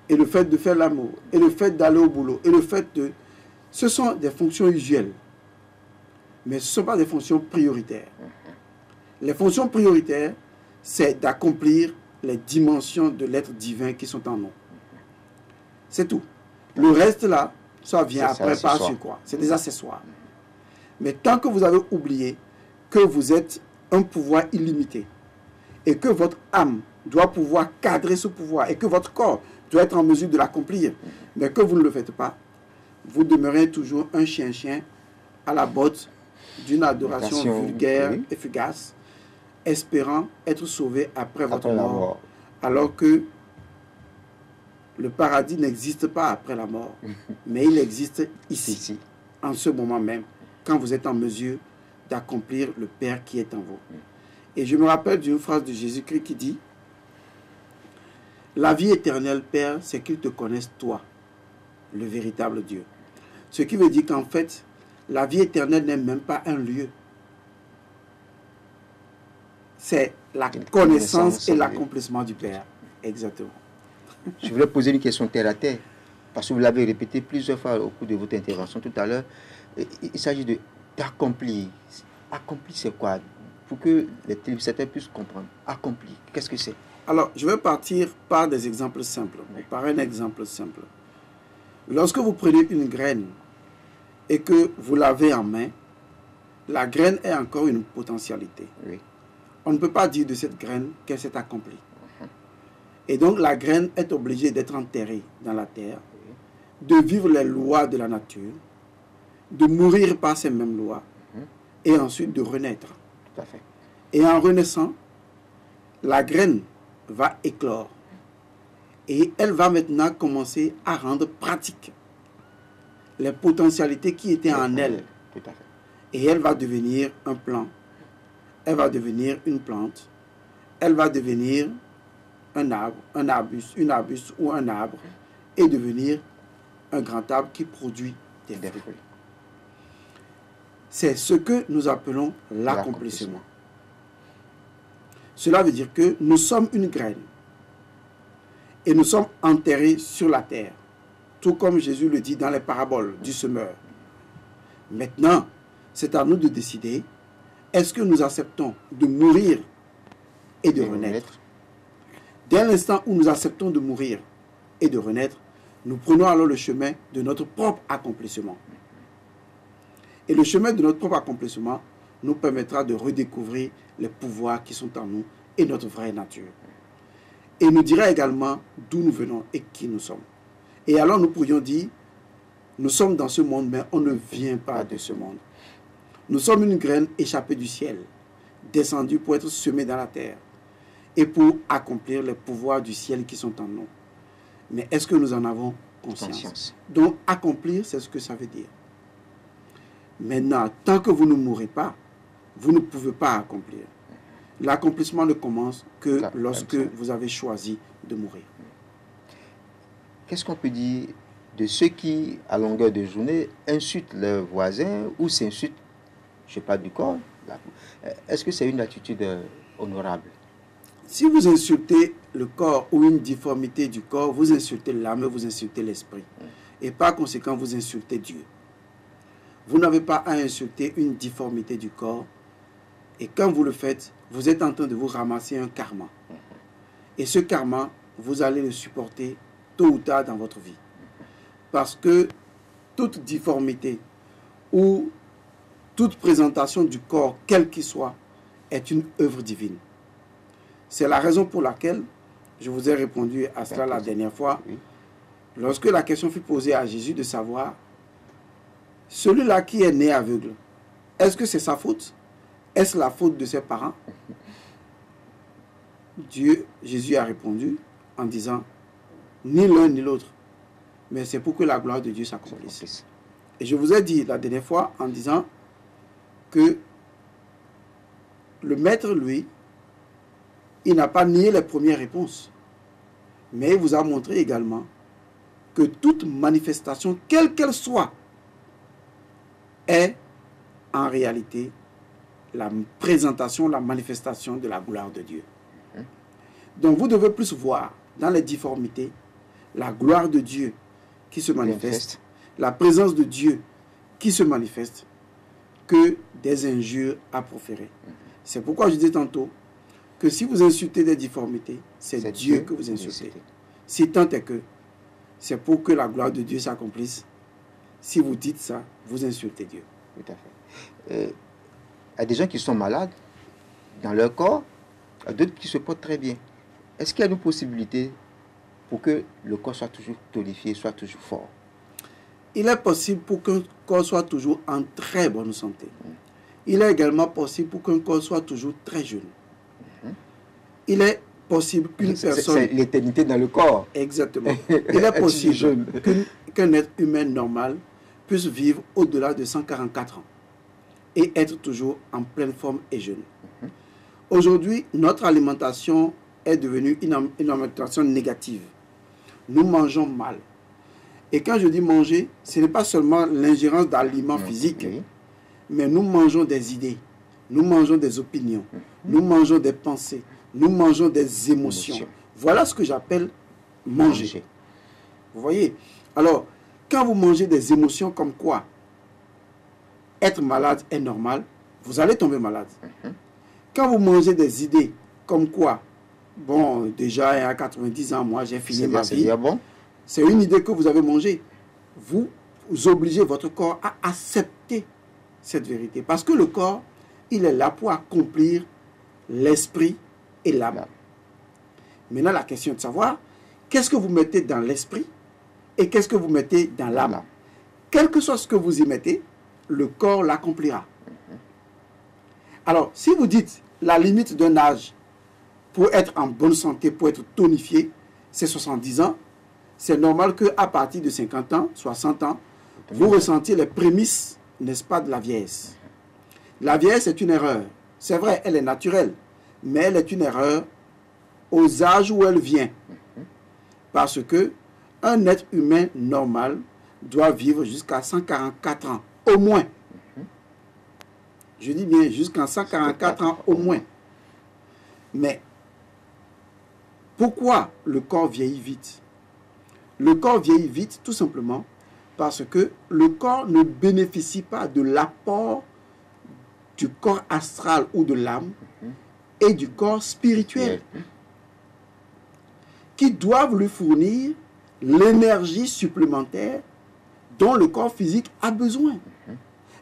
et le fait de faire l'amour, et le fait d'aller au boulot, et le fait de... Ce sont des fonctions usuelles, mais ce ne sont pas des fonctions prioritaires. Les fonctions prioritaires, c'est d'accomplir les dimensions de l'être divin qui sont en nous. C'est tout. Le reste là, ça vient après par sur quoi. C'est des accessoires. Mais tant que vous avez oublié que vous êtes un pouvoir illimité et que votre âme doit pouvoir cadrer ce pouvoir et que votre corps doit être en mesure de l'accomplir, mais que vous ne le faites pas, vous demeurez toujours un chien-chien à la botte d'une adoration vulgaire et fugace, espérant être sauvé après votre mort, alors que le paradis n'existe pas après la mort, mais il existe ici, en ce moment même, quand vous êtes en mesure d'accomplir le Père qui est en vous. Et je me rappelle d'une phrase de Jésus-Christ qui dit « La vie éternelle, Père, c'est qu'ils te connaissent toi, le véritable Dieu. » Ce qui veut dire qu'en fait, la vie éternelle n'est même pas un lieu. C'est la connaissance et l'accomplissement du Père. Exactement. Je voulais poser une question terre à terre, parce que vous l'avez répété plusieurs fois au cours de votre intervention tout à l'heure. Il s'agit d'accomplir. Accomplir, c'est quoi? Pour que les téléspectateurs puissent comprendre. Accomplir, qu'est-ce que c'est? Alors, je vais partir par des exemples simples. Par un exemple simple. Lorsque vous prenez une graine et que vous l'avez en main, la graine est encore une potentialité. Oui. On ne peut pas dire de cette graine qu'elle s'est accomplie. Et donc la graine est obligée d'être enterrée dans la terre, de vivre les lois de la nature, de mourir par ces mêmes lois, et ensuite de renaître. Tout à fait. Et en renaissant, la graine va éclore. Et elle va maintenant commencer à rendre pratique les potentialités qui étaient en elle. Tout à fait. Et elle va devenir un plant. Elle va devenir une plante. Elle va devenir un arbre, un arbuste ou un arbre, et devenir un grand arbre qui produit des fruits. C'est ce que nous appelons l'accomplissement. Cela veut dire que nous sommes une graine et nous sommes enterrés sur la terre, tout comme Jésus le dit dans les paraboles du semeur. Maintenant, c'est à nous de décider, est-ce que nous acceptons de mourir et de renaître? Dès l'instant où nous acceptons de mourir et de renaître, nous prenons alors le chemin de notre propre accomplissement. Et le chemin de notre propre accomplissement nous permettra de redécouvrir les pouvoirs qui sont en nous et notre vraie nature. Et nous dira également d'où nous venons et qui nous sommes. Et alors nous pourrions dire, Nous sommes dans ce monde, mais on ne vient pas de ce monde. Nous sommes une graine échappée du ciel, descendue pour être semée dans la terre et pour accomplir les pouvoirs du ciel qui sont en nous. Mais est-ce que nous en avons conscience? Donc, accomplir, c'est ce que ça veut dire. Maintenant, tant que vous ne mourrez pas, vous ne pouvez pas accomplir. L'accomplissement ne commence que lorsque vous avez choisi de mourir. Qu'est-ce qu'on peut dire de ceux qui, à longueur de journée, insultent leurs voisins ou s'insultent, je ne sais pas, du corps? Est-ce que c'est une attitude honorable? Si vous insultez le corps ou une difformité du corps, vous insultez l'âme et vous insultez l'esprit. Et par conséquent, vous insultez Dieu. Vous n'avez pas à insulter une difformité du corps. Et quand vous le faites, vous êtes en train de vous ramasser un karma. Et ce karma, vous allez le supporter tôt ou tard dans votre vie. Parce que toute difformité ou toute présentation du corps, quel qu'il soit, est une œuvre divine. C'est la raison pour laquelle je vous ai répondu à cela la dernière fois. Lorsque la question fut posée à Jésus de savoir, celui-là qui est né aveugle, est-ce que c'est sa faute? Est-ce la faute de ses parents? Jésus a répondu en disant, ni l'un ni l'autre, mais c'est pour que la gloire de Dieu s'accomplisse. Et je vous ai dit la dernière fois en disant que le maître, lui, il n'a pas nié les premières réponses, mais il vous a montré également que toute manifestation, quelle qu'elle soit, est en réalité la présentation, la manifestation de la gloire de Dieu. Donc vous devez plus voir dans les difformités la gloire de Dieu qui se manifeste, la présence de Dieu qui se manifeste, que des injures à proférer. C'est pourquoi je disais tantôt que si vous insultez des difformités, c'est Dieu que vous insultez. Si tant est que c'est pour que la gloire de Dieu s'accomplisse, si vous dites ça, vous insultez Dieu. Tout à fait. Il y a des gens qui sont malades dans leur corps, il y a d'autres qui se portent très bien. Est-ce qu'il y a une possibilité pour que le corps soit toujours tonifié, soit toujours fort? Il est possible pour qu'un corps soit toujours en très bonne santé. Il est également possible pour qu'un corps soit toujours très jeune. Il est possible qu'une personne... C'est l'éternité dans le corps. Exactement. Il est possible qu'un être humain normal puisse vivre au-delà de 144 ans et être toujours en pleine forme et jeune. Aujourd'hui, notre alimentation est devenue une alimentation négative. Nous mangeons mal. Et quand je dis manger, ce n'est pas seulement l'ingérence d'aliments physiques, mais nous mangeons des idées, nous mangeons des opinions, nous mangeons des pensées, nous mangeons des émotions. Voilà ce que j'appelle manger. Vous voyez? Alors, quand vous mangez des émotions comme quoi être malade est normal, vous allez tomber malade. Quand vous mangez des idées comme quoi, bon, déjà à 90 ans, moi j'ai fini ma vie, c'est une idée que vous avez mangée. Vous obligez votre corps à accepter cette vérité. Parce que le corps, il est là pour accomplir l'esprit et l'âme. Maintenant, la question est de savoir, qu'est-ce que vous mettez dans l'esprit et qu'est-ce que vous mettez dans l'âme? Quel que soit ce que vous y mettez, le corps l'accomplira. Alors, si vous dites la limite d'un âge pour être en bonne santé, pour être tonifié, c'est 70 ans, c'est normal qu'à partir de 50 ans, 60 ans, vous ressentiez les prémices, n'est-ce pas, de la vieillesse. La vieillesse est une erreur. C'est vrai, elle est naturelle, mais elle est une erreur aux âges où elle vient. Parce que un être humain normal doit vivre jusqu'à 144 ans, au moins. Je dis bien jusqu'à 144 ans au moins. Mais pourquoi le corps vieillit vite? Le corps vieillit vite tout simplement parce que le corps ne bénéficie pas de l'apport du corps astral ou de l'âme et du corps spirituel qui doivent lui fournir l'énergie supplémentaire dont le corps physique a besoin.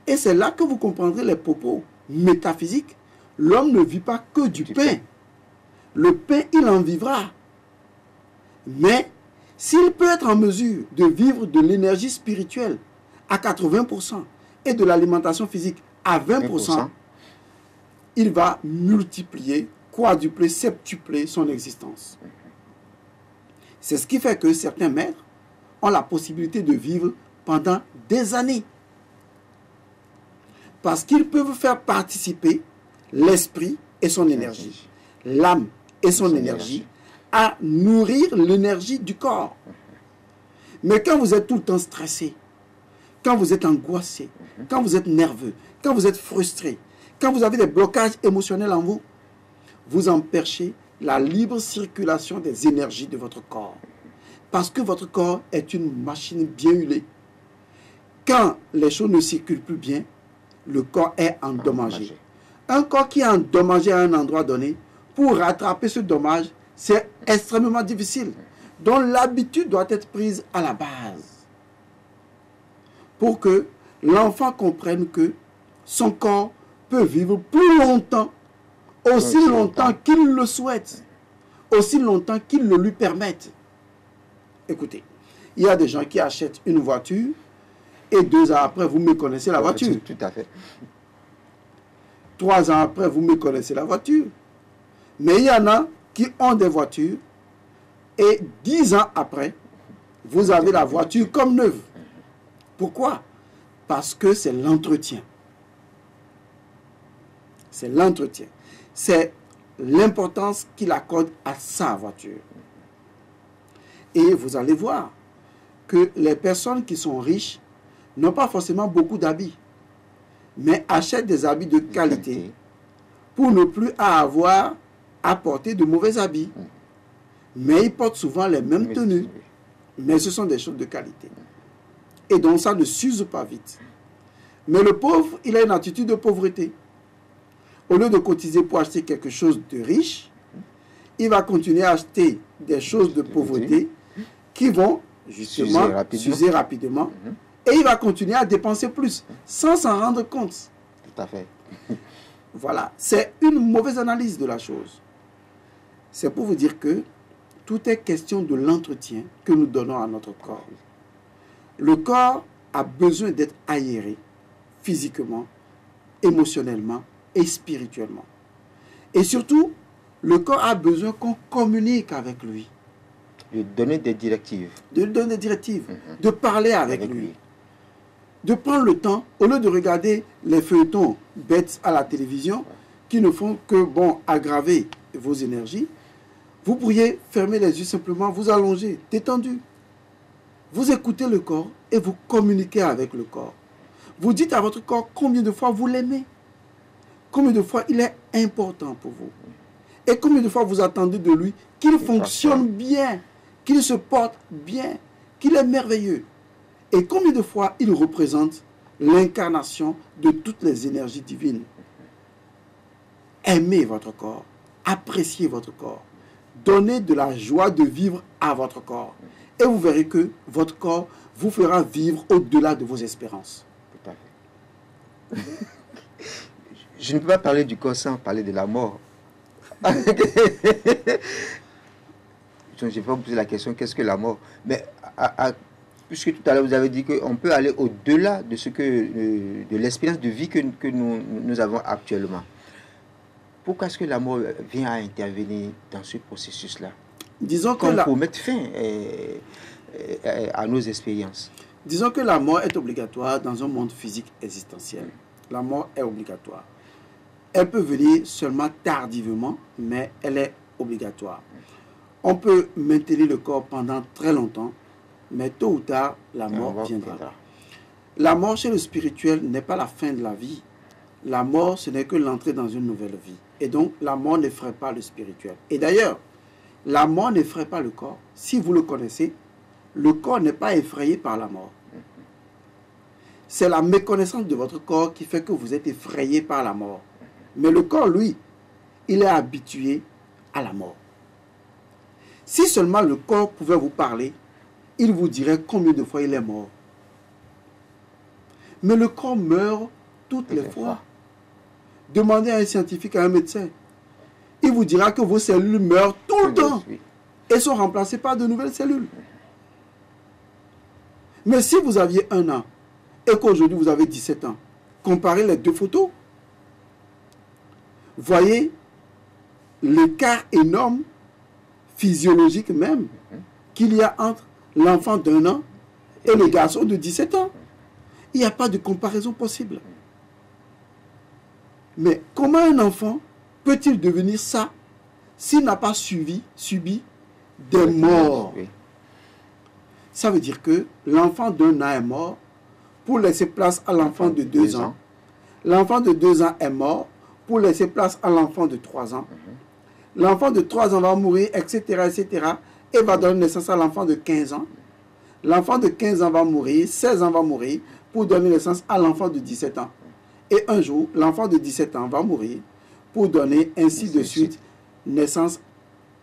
Et c'est là que vous comprendrez les propos métaphysiques. L'homme ne vit pas que du pain. Le pain, il en vivra. Mais S'il peut être en mesure de vivre de l'énergie spirituelle à 80% et de l'alimentation physique à 20%, il va multiplier, quadrupler, septupler son existence. C'est ce qui fait que certains maîtres ont la possibilité de vivre pendant des années. Parce qu'ils peuvent faire participer l'esprit et son énergie, l'âme et son énergie, à nourrir l'énergie du corps. Mais quand vous êtes tout le temps stressé, quand vous êtes angoissé, quand vous êtes nerveux, quand vous êtes frustré, quand vous avez des blocages émotionnels en vous, vous empêchez la libre circulation des énergies de votre corps. Parce que votre corps est une machine bien huilée. Quand les choses ne circulent plus bien, le corps est endommagé. Un corps qui est endommagé à un endroit donné, pour rattraper ce dommage, c'est extrêmement difficile. Donc l'habitude doit être prise à la base. Pour que l'enfant comprenne que son corps peut vivre plus longtemps, aussi longtemps qu'il le souhaite, aussi longtemps qu'il le lui permette. Écoutez, il y a des gens qui achètent une voiture et 2 ans après, vous méconnaissez la voiture. Tout à fait. 3 ans après, vous méconnaissez la voiture. Mais il y en a qui ont des voitures et 10 ans après, vous avez la voiture comme neuve. Pourquoi? Parce que c'est l'entretien. C'est l'entretien. C'est l'importance qu'il accorde à sa voiture. Et vous allez voir que les personnes qui sont riches n'ont pas forcément beaucoup d'habits, mais achètent des habits de qualité pour ne plus avoir à porter de mauvais habits. Mais ils portent souvent les mêmes tenues, mais ce sont des choses de qualité. Et donc ça ne s'use pas vite. Mais le pauvre, il a une attitude de pauvreté. Au lieu de cotiser pour acheter quelque chose de riche, il va continuer à acheter des choses de pauvreté qui vont justement s'user rapidement. Et il va continuer à dépenser plus, sans s'en rendre compte. Tout à fait. Voilà, c'est une mauvaise analyse de la chose. C'est pour vous dire que tout est question de l'entretien que nous donnons à notre corps. Le corps a besoin d'être aéré, physiquement, émotionnellement et spirituellement. Et surtout, le corps a besoin qu'on communique avec lui. De donner des directives. De lui donner des directives, de parler avec lui. De prendre le temps, au lieu de regarder les feuilletons bêtes à la télévision, qui ne font que, aggraver vos énergies, vous pourriez fermer les yeux simplement, vous allonger, détendu. Vous écoutez le corps et vous communiquez avec le corps. Vous dites à votre corps combien de fois vous l'aimez, combien de fois il est important pour vous, et combien de fois vous attendez de lui qu'il fonctionne bien, qu'il se porte bien, qu'il est merveilleux. Et combien de fois il représente l'incarnation de toutes les énergies divines. Aimez votre corps, appréciez votre corps, donnez de la joie de vivre à votre corps. Et vous verrez que votre corps vous fera vivre au-delà de vos espérances. Tout à fait. Je ne peux pas parler du corps sans parler de la mort. Je vais pas poser la question, qu'est-ce que la mort? Mais puisque tout à l'heure vous avez dit qu'on peut aller au-delà de ce que de l'expérience de vie que nous avons actuellement. Pourquoi est-ce que la mort vient à intervenir dans ce processus-là? Disons que pour mettre fin à nos expériences. Disons que la mort est obligatoire dans un monde physique existentiel. La mort est obligatoire. Elle peut venir seulement tardivement, mais elle est obligatoire. On peut maintenir le corps pendant très longtemps, mais tôt ou tard, la mort viendra. La mort chez le spirituel n'est pas la fin de la vie. La mort, ce n'est que l'entrée dans une nouvelle vie. Et donc, la mort n'effraie pas le spirituel. Et d'ailleurs, la mort n'effraie pas le corps. Si vous le connaissez, le corps n'est pas effrayé par la mort. C'est la méconnaissance de votre corps qui fait que vous êtes effrayé par la mort. Mais le corps, lui, il est habitué à la mort. Si seulement le corps pouvait vous parler, il vous dirait combien de fois il est mort. Mais le corps meurt toutes les fois. Demandez à un scientifique, à un médecin. Il vous dira que vos cellules meurent tout le temps et sont remplacées par de nouvelles cellules. Mais si vous aviez 1 an et qu'aujourd'hui vous avez 17 ans, comparez les 2 photos. Voyez l'écart énorme, physiologique même, qu'il y a entre l'enfant d'1 an et le garçon de 17 ans. Il n'y a pas de comparaison possible. Mais comment un enfant peut-il devenir ça s'il n'a pas subi des morts? Ça veut dire que l'enfant d'1 an est mort pour laisser place à l'enfant de 2 ans. L'enfant de 2 ans est mort pour laisser place à l'enfant de 3 ans. L'enfant de 3 ans va mourir, etc., etc., et va donner naissance à l'enfant de 15 ans. L'enfant de 15 ans va mourir, 16 ans va mourir, pour donner naissance à l'enfant de 17 ans. Et un jour, l'enfant de 17 ans va mourir, pour donner ainsi de suite naissance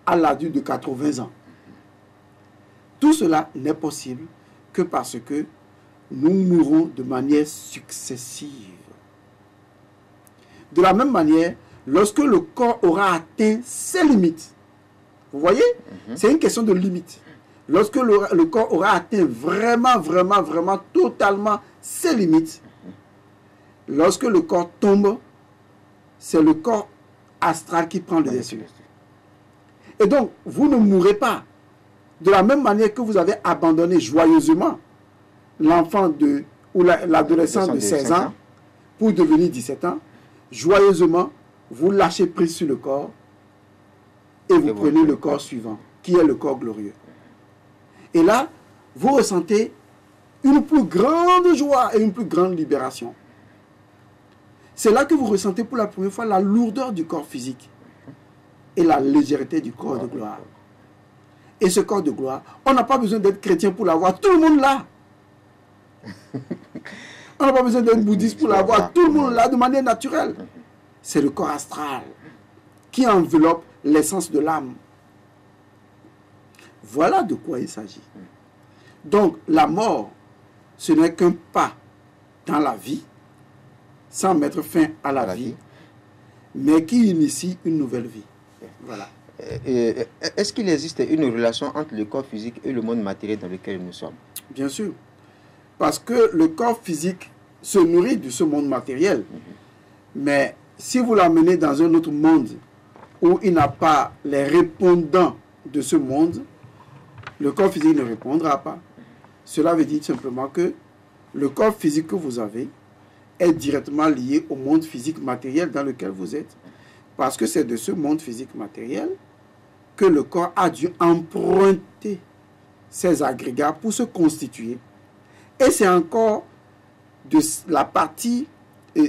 à l'adulte de 80 ans. Tout cela n'est possible que parce que nous mourons de manière successive. De la même manière, lorsque le corps aura atteint ses limites, vous voyez, c'est une question de limite. Lorsque le corps aura atteint vraiment, totalement ses limites, lorsque le corps tombe, c'est le corps astral qui prend le dessus. Et donc, vous ne mourrez pas. De la même manière que vous avez abandonné joyeusement l'enfant ou l'adolescent de 16 ans pour devenir 17 ans, joyeusement, vous lâchez prise sur le corps et vous prenez le corps suivant, qui est le corps glorieux. Et là, vous ressentez une plus grande joie et une plus grande libération. C'est là que vous ressentez pour la première fois la lourdeur du corps physique et la légèreté du corps de gloire. Et ce corps de gloire, on n'a pas besoin d'être chrétien pour l'avoir, tout le monde l'a. On n'a pas besoin d'être bouddhiste pour l'avoir, tout le monde l'a de manière naturelle. C'est le corps astral qui enveloppe l'essence de l'âme. Voilà de quoi il s'agit. Donc la mort, ce n'est qu'un pas dans la vie, sans mettre fin à la vie, mais qui initie une nouvelle vie. Voilà. Est-ce qu'il existe une relation entre le corps physique et le monde matériel dans lequel nous sommes? Bien sûr. Parce que le corps physique se nourrit de ce monde matériel. Mais si vous l'amenez dans un autre monde où il n'a pas les répondants de ce monde, le corps physique ne répondra pas. Cela veut dire simplement que le corps physique que vous avez est directement lié au monde physique matériel dans lequel vous êtes. Parce que c'est de ce monde physique matériel que le corps a dû emprunter ses agrégats pour se constituer. Et c'est encore de la partie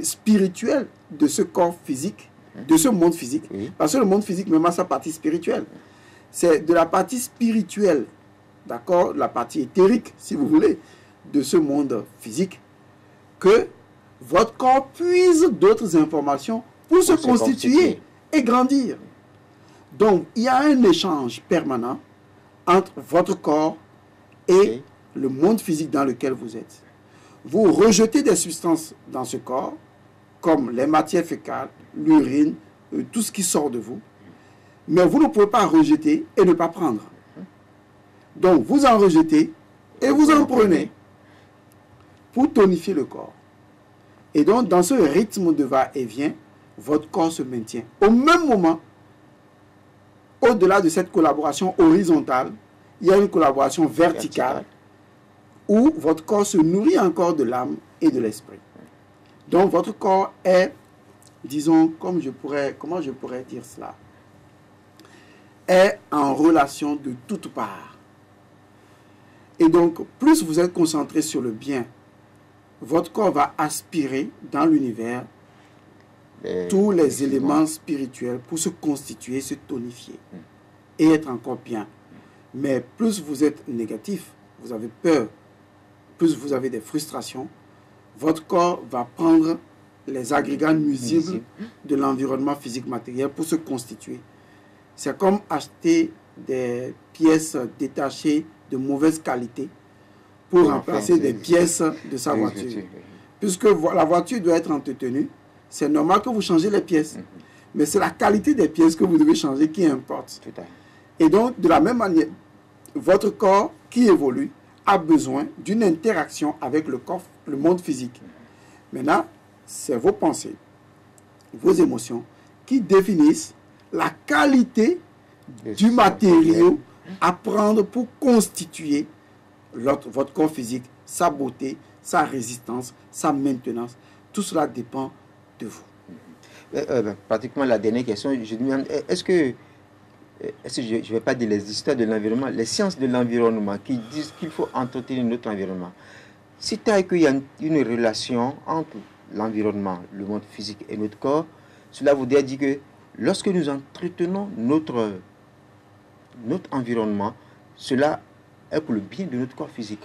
spirituelle de ce corps physique, de ce monde physique. Parce que le monde physique même a sa partie spirituelle. C'est de la partie spirituelle, d'accord, la partie éthérique, si vous voulez, de ce monde physique, que votre corps puise d'autres informations pour se constituer et grandir. Donc, il y a un échange permanent entre votre corps et le monde physique dans lequel vous êtes. Vous rejetez des substances dans ce corps, comme les matières fécales, l'urine, tout ce qui sort de vous. Mais vous ne pouvez pas rejeter et ne pas prendre. Donc, vous en rejetez et vous en prenez pour tonifier le corps. Et donc, dans ce rythme de va-et-vient, votre corps se maintient. Au même moment, au-delà de cette collaboration horizontale, il y a une collaboration verticale où votre corps se nourrit encore de l'âme et de l'esprit. Donc, votre corps est, disons, comment je pourrais dire cela, est en relation de toutes parts. Et donc, plus vous êtes concentré sur le bien, votre corps va aspirer dans l'univers tous les éléments spirituels pour se constituer, se tonifier et être encore bien. Mais plus vous êtes négatif, vous avez peur, plus vous avez des frustrations, votre corps va prendre les agrégats nuisibles de l'environnement physique matériel pour se constituer. C'est comme acheter des pièces détachées de mauvaise qualité pour remplacer des pièces de sa voiture. Puisque la voiture doit être entretenue, c'est normal que vous changez les pièces. Mais c'est la qualité des pièces que vous devez changer qui importe. Et donc, de la même manière, votre corps qui évolue a besoin d'une interaction avec le corps, le monde physique. Maintenant, c'est vos pensées, vos émotions qui définissent la qualité du matériau à prendre pour constituer votre corps physique, sa beauté, sa résistance, sa maintenance. Tout cela dépend de vous. Pratiquement la dernière question, je demande, est-ce que je ne vais pas dire les histoires de l'environnement, les sciences de l'environnement qui disent qu'il faut entretenir notre environnement. C'est-à-dire qu'il y a une relation entre l'environnement, le monde physique et notre corps. Cela voudrait dire que lorsque nous entretenons notre environnement, cela est pour le bien de notre corps physique.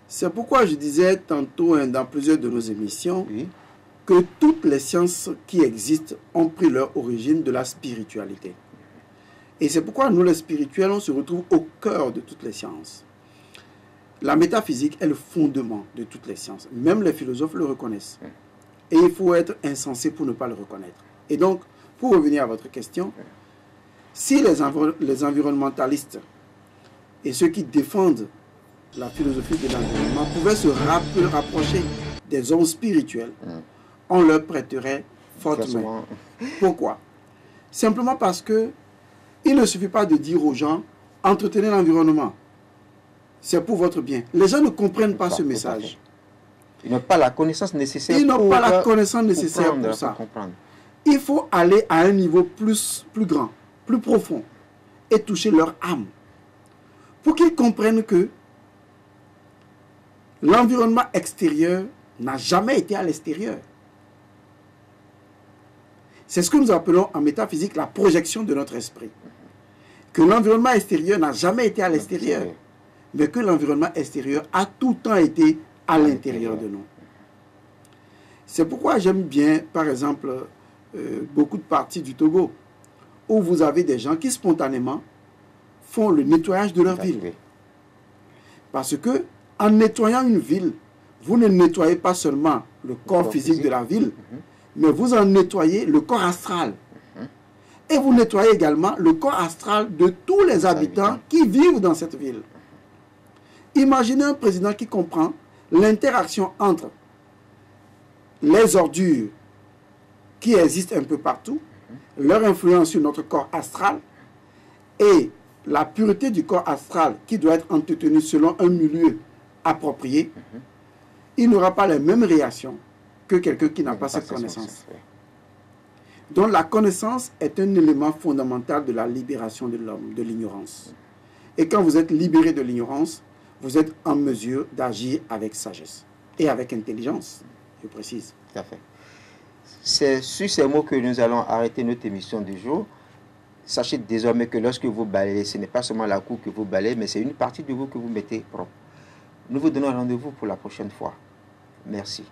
C'est pourquoi je disais tantôt dans plusieurs de nos émissions que toutes les sciences qui existent ont pris leur origine de la spiritualité. Et c'est pourquoi nous, les spirituels, on se retrouve au cœur de toutes les sciences. La métaphysique est le fondement de toutes les sciences. Même les philosophes le reconnaissent. Et il faut être insensé pour ne pas le reconnaître. Et donc, pour revenir à votre question, si les environnementalistes et ceux qui défendent la philosophie de l'environnement pouvaient se rapprocher des hommes spirituels, on leur prêterait fortement. Pourquoi? Simplement parce que il ne suffit pas de dire aux gens, entretenez l'environnement. C'est pour votre bien. Les gens ne comprennent pas ce message. Ils n'ont pas la connaissance nécessaire. Ils n'ont pas la connaissance nécessaire pour ça. Il faut aller à un niveau plus grand, plus profond, et toucher leur âme. Pour qu'ils comprennent que l'environnement extérieur n'a jamais été à l'extérieur. C'est ce que nous appelons en métaphysique la projection de notre esprit. Que l'environnement extérieur n'a jamais été à l'extérieur, mais que l'environnement extérieur a tout le temps été à l'intérieur de nous. C'est pourquoi j'aime bien, par exemple, beaucoup de parties du Togo, où vous avez des gens qui spontanément font le nettoyage de leur ville. Parce que en nettoyant une ville, vous ne nettoyez pas seulement le corps physique de la ville, mais vous en nettoyez le corps astral. Et vous nettoyez également le corps astral de tous les habitants qui vivent dans cette ville. Imaginez un président qui comprend l'interaction entre les ordures qui existent un peu partout, leur influence sur notre corps astral et la pureté du corps astral qui doit être entretenue selon un milieu approprié. Il n'aura pas les mêmes réactions que quelqu'un qui n'a pas cette connaissance. Donc la connaissance est un élément fondamental de la libération de l'homme, de l'ignorance. Et quand vous êtes libéré de l'ignorance, vous êtes en mesure d'agir avec sagesse et avec intelligence, je précise. Tout à fait. C'est sur ces mots que nous allons arrêter notre émission du jour. Sachez désormais que lorsque vous balayez, ce n'est pas seulement la cour que vous balayez, mais c'est une partie de vous que vous mettez propre. Nous vous donnons rendez-vous pour la prochaine fois. Merci.